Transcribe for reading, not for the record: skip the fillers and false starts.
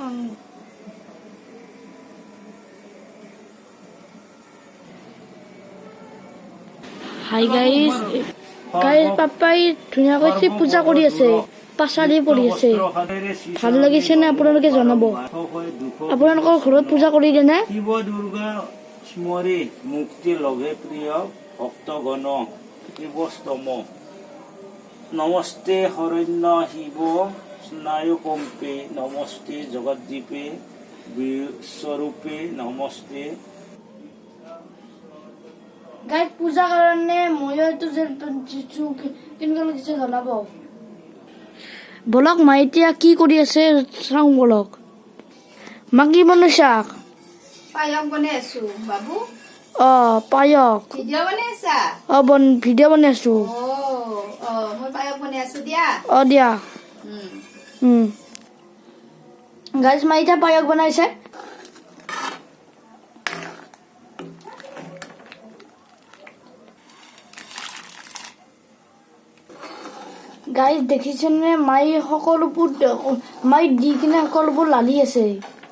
Hi guys guys পাপাই ধুনীয়াকৈ পূজা কৰি আছে, পাচালি পৰি আছে। ভাল লাগিছে নে আপোনালোকে জনাব। আপোনালোকৰ ঘৰত পূজা কৰি দেনে? শিৱ দুৰ্গা স্মৰি মুক্তি লগে প্ৰিয় ভক্তগণ শিৱস্তম নমস্তে হৰণ্য শিৱ স্নায়ু কম্পে নমস্তে জগদ্দীপে বিশ্বৰূপে নমস্তে। গাইজ পূজাৰ কাৰণে ময়ো এইটো কেনেকুৱা লাগিছে জনাব। বলক মা এতিয়া কি কৰি আছে চাওঁ বলক। মা কি বনাইছা? পায়স বনাই আছো বাবু। পায়স ভিডিঅ' বনাই আছা? ভিডিঅ' বনাই আছো। মই পায়স বনাই আছো দিয়া। দিয়া। গাইজ মা এতিয়া পায়স বনাইছে। গাইজ দেখিছেনে মাই সকলোবোৰ মাই দি কিনে সকলোবোৰ লালি আছে।